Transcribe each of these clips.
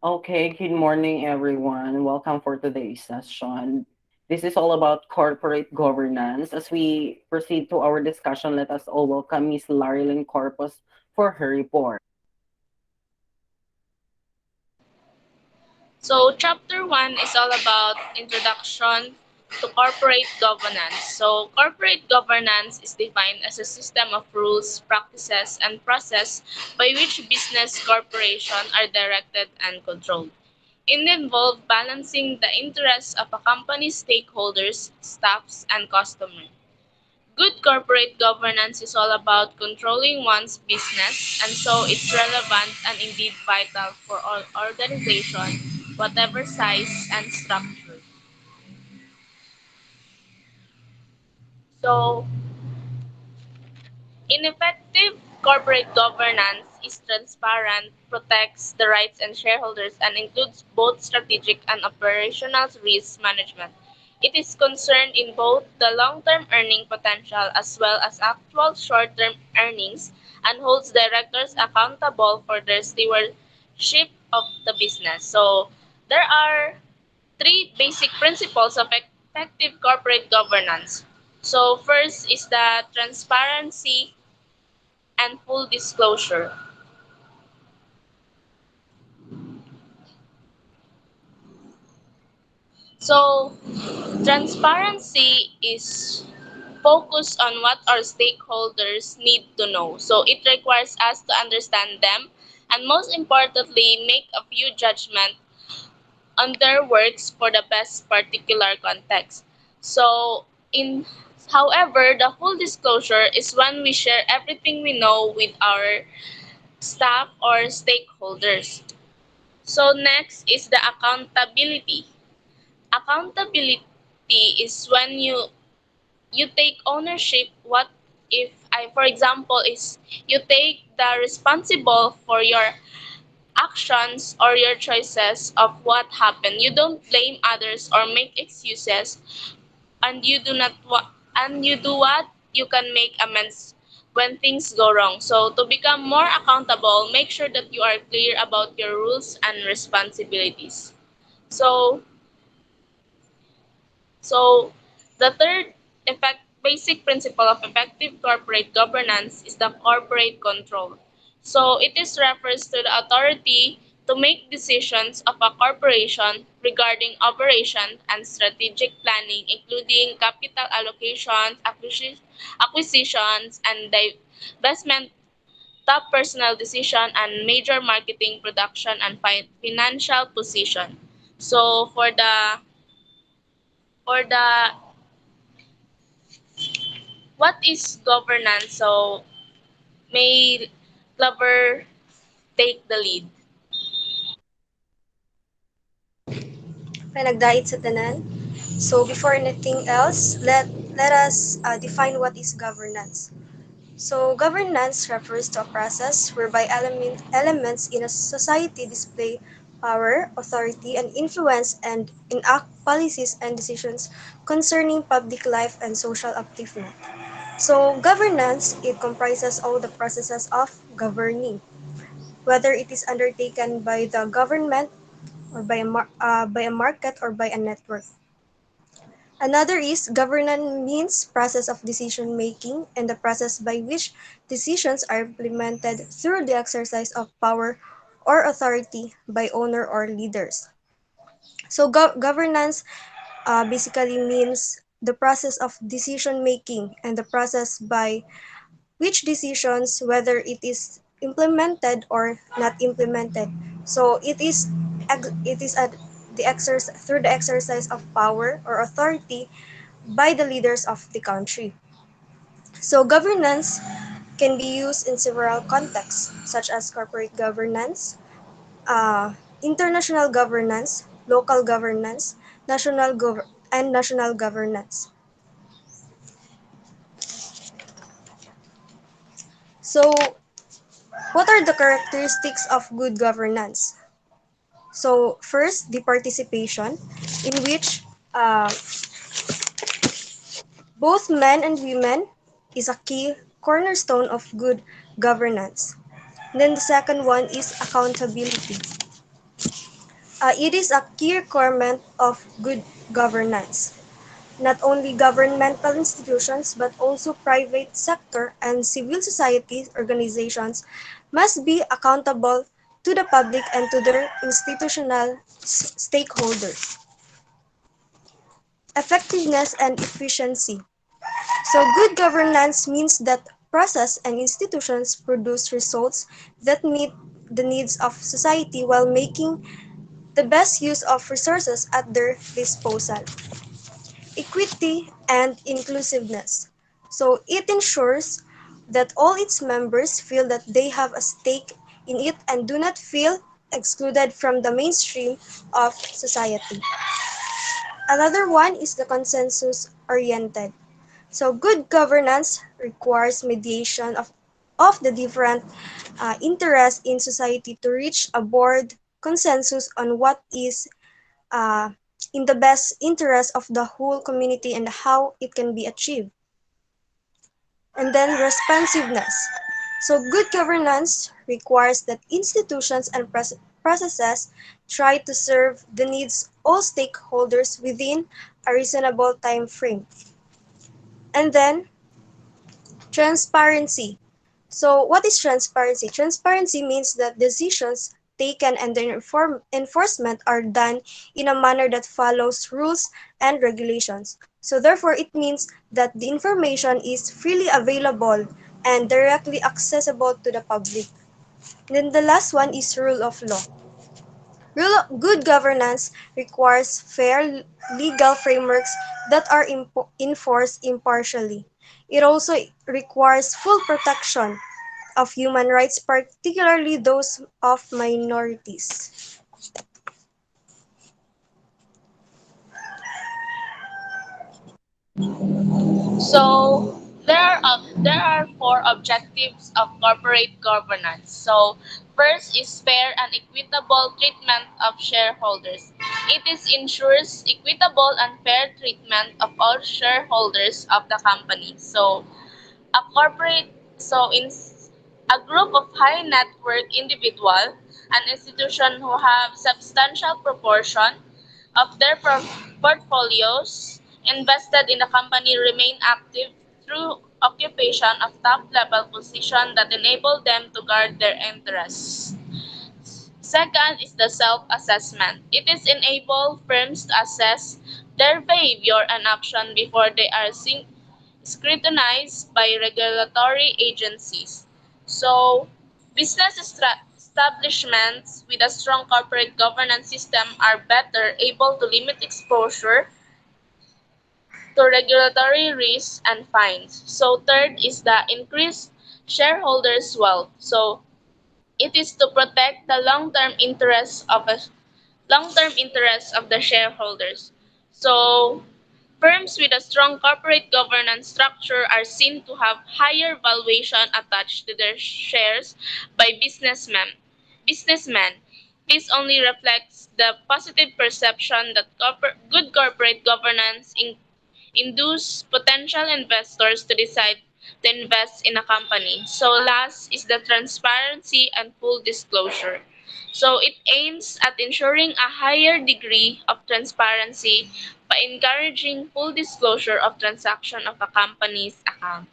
Okay, good morning, everyone. Welcome for today's session. This is all about corporate governance. As we proceed to our discussion, let us all welcome Ms. Larilyn Corpus for her report. So, chapter 1 is all about introduction to corporate governance. So, corporate governance is defined as a system of rules, practices, and process by which business corporations are directed and controlled. It involves balancing the interests of a company's stakeholders, staffs, and customers. Good corporate governance is all about controlling one's business, and so it's relevant and indeed vital for all organization, whatever size and structure. So, ineffective corporate governance is transparent, protects the rights and shareholders, and includes both strategic and operational risk management. It is concerned in both the long-term earning potential as well as actual short-term earnings and holds directors accountable for their stewardship of the business. So, there are three basic principles of effective corporate governance. So, first is the transparency and full disclosure. So, transparency is focused on what our stakeholders need to know. So, it requires us to understand them and, most importantly, make a few judgments on their works for the best particular context. So, in however, the full disclosure is when we share everything we know with our staff or stakeholders. So next is the accountability. Accountability is when you take ownership. What if I, for example, is you take the responsible for your actions or your choices of what happened. You don't blame others or make excuses, and you do what you can make amends when things go wrong. So to become more accountable, make sure that you are clear about your rules and responsibilities. So So, the third basic principle of effective corporate governance is the corporate control. So, it is refers to the authority to make decisions of a corporation regarding operation and strategic planning, including capital allocations, acquisitions, and divestment, top personal decision, and major marketing, production, and financial position. So, for the what is governance? So may Clover take the lead. Panagdait sa tanan. So before anything else, let us define what is governance. So governance refers to a process whereby elements in a society display power, authority, and influence and enact policies and decisions concerning public life and social upliftment. So governance, it comprises all the processes of governing, whether it is undertaken by the government or by a market or by a network. Another is governance means process of decision making and the process by which decisions are implemented through the exercise of power or authority by owner or leaders. So governance basically means the process of decision making and the process by which decisions, whether it is implemented or not implemented. So it is the through the exercise of power or authority by the leaders of the country. So governance can be used in several contexts, such as corporate governance, international governance, local governance, and national governance. So, what are the characteristics of good governance? So, first, the participation, in which both men and women is a key cornerstone of good governance. Then the second one is accountability. It is a key requirement of good governance. Not only governmental institutions but also private sector and civil society organizations must be accountable to the public and to their institutional stakeholders. Effectiveness and efficiency. So good governance means that process and institutions produce results that meet the needs of society while making the best use of resources at their disposal. Equity and inclusiveness. So it ensures that all its members feel that they have a stake in it and do not feel excluded from the mainstream of society. Another one is the consensus oriented. So good governance requires mediation of the different interests in society to reach a board consensus on what is uh, in the best interest of the whole community and how it can be achieved. And then responsiveness. So good governance requires that institutions and processes try to serve the needs of all stakeholders within a reasonable time frame. And then transparency. So what is transparency? Transparency means that decisions taken and their enforcement are done in a manner that follows rules and regulations. So therefore, it means that the information is freely available and directly accessible to the public. Then the last one is rule of law. Good governance requires fair legal frameworks that are enforced impartially. It also requires full protection of human rights, particularly those of minorities. So there are four objectives of corporate governance. So first is fair and equitable treatment of shareholders. It is ensures equitable and fair treatment of all shareholders of the company. So a corporate so in a group of high net worth individual, an institution who have substantial proportion of their portfolios invested in the company remain active through occupation of top level position that enable them to guard their interests. Second is the self-assessment. It is enable firms to assess their behavior and action before they are scrutinized by regulatory agencies. So, establishments with a strong corporate governance system are better able to limit exposure to regulatory risks and fines. So, third is the increased shareholders' wealth. So, it is to protect the long-term interests of the shareholders. So, firms with a strong corporate governance structure are seen to have higher valuation attached to their shares by businessmen. This only reflects the positive perception that good corporate governance induce potential investors to decide to invest in a company. So last is the transparency and full disclosure. So it aims at ensuring a higher degree of transparency by encouraging full disclosure of transaction of a company's account.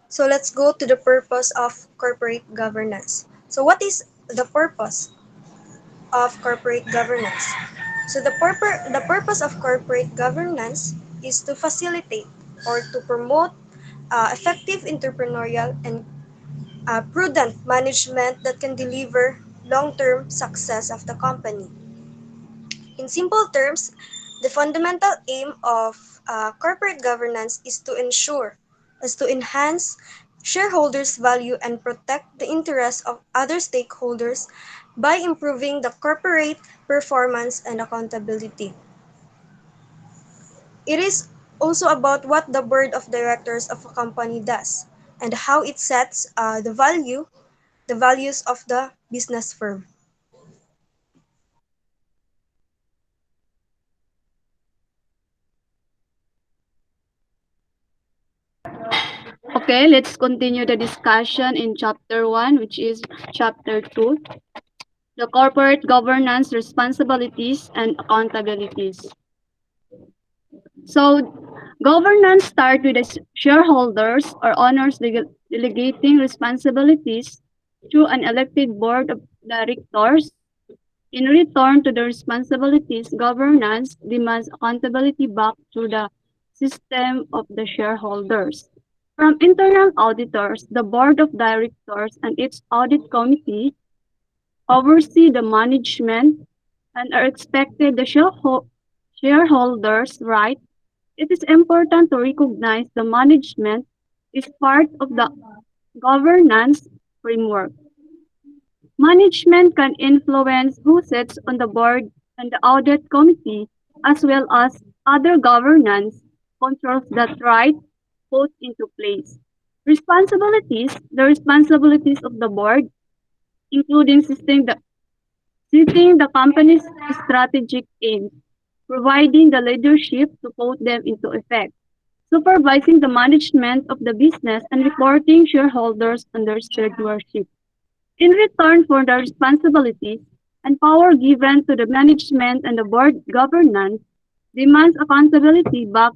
So let's go to the purpose of corporate governance. So what is the purpose of corporate governance? So the purpose of corporate governance is to facilitate or to promote effective entrepreneurial and prudent management that can deliver long-term success of the company. In simple terms, the fundamental aim of corporate governance is to enhance shareholders' value and protect the interests of other stakeholders by improving the corporate performance and accountability. It is also about what the board of directors of a company does and how it sets the values of the business firm. Okay, let's continue the discussion in chapter 1, which is chapter 2, the corporate governance responsibilities and accountabilities. So, governance start with the shareholders or owners delegating responsibilities to an elected board of directors. In return to the responsibilities, governance demands accountability back to the system of the shareholders. From internal auditors, the board of directors and its audit committee oversee the management and are expected the shareholders' right. It is important to recognize the management is part of the governance framework. Management can influence who sits on the board and the audit committee, as well as other governance controls that right put into place. The responsibilities of the board, including setting the company's strategic aims, providing the leadership to put them into effect, supervising the management of the business, and reporting shareholders under stewardship. In return for the responsibilities and power given to the management and the board governance, demands accountability back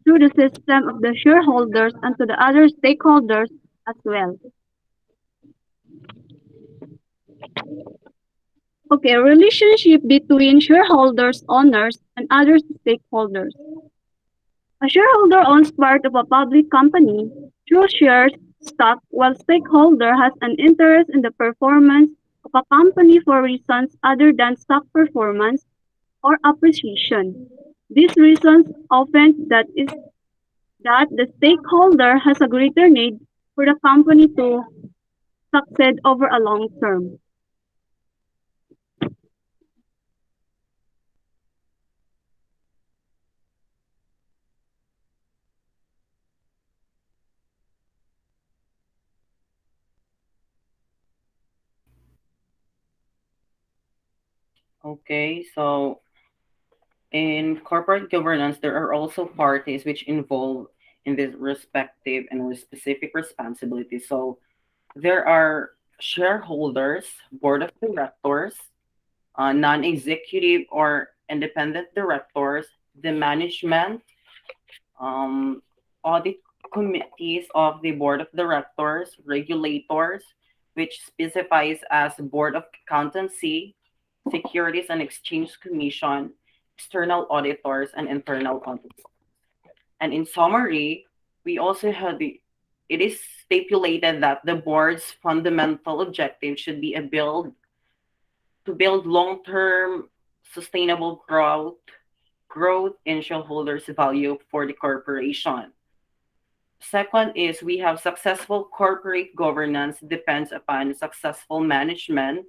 to the system of the shareholders and to the other stakeholders as well. Okay, relationship between shareholders, owners, and other stakeholders. A shareholder owns part of a public company through shares, stock, while stakeholder has an interest in the performance of a company for reasons other than stock performance or appreciation. These reasons often that the stakeholder has a greater need for the company to succeed over a long term. Okay, so in corporate governance, there are also parties which involve in this respective and specific responsibilities. So there are shareholders, board of directors, non-executive or independent directors, the management, um, audit committees of the board of directors, regulators, which specifies as board of accountancy, Securities and Exchange Commission, external auditors, and internal auditors. And in summary, we also have it is stipulated that the board's fundamental objective should be to build long-term sustainable growth in shareholders' value for the corporation. Second is we have successful corporate governance depends upon successful management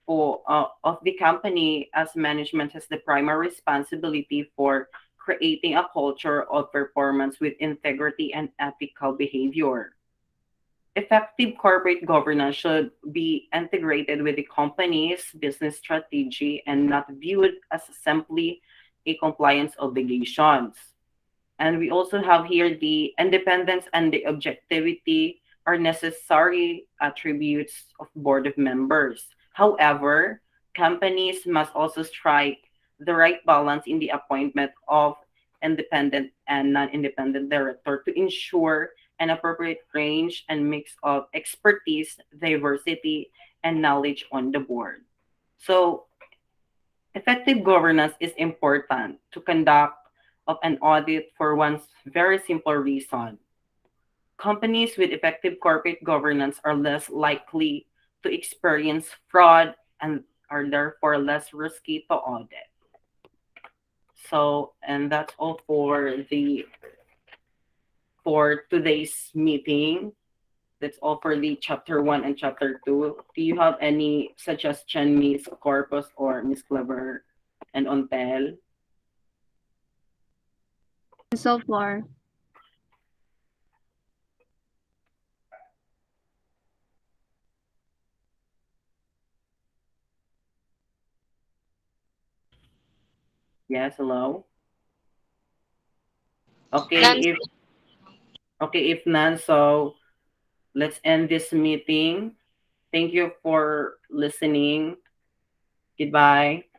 of the company, as management has the primary responsibility for creating a culture of performance with integrity and ethical behavior. Effective corporate governance should be integrated with the company's business strategy and not viewed as simply a compliance obligations. And we also have here the independence and the objectivity are necessary attributes of board of members. However, companies must also strike the right balance in the appointment of independent and non-independent director to ensure an appropriate range and mix of expertise, diversity, and knowledge on the board. So effective governance is important to conduct of an audit for one very simple reason. Companies with effective corporate governance are less likely to experience fraud and are therefore less risky to audit. So, and that's all for today's meeting. That's all for the chapter 1 and chapter 2. Do you have any suggestion, Miss Corpus or Miss Clever and Ontel? So far. Yes, hello. Okay, None. if Okay, if none, so let's end this meeting. Thank you for listening. Goodbye.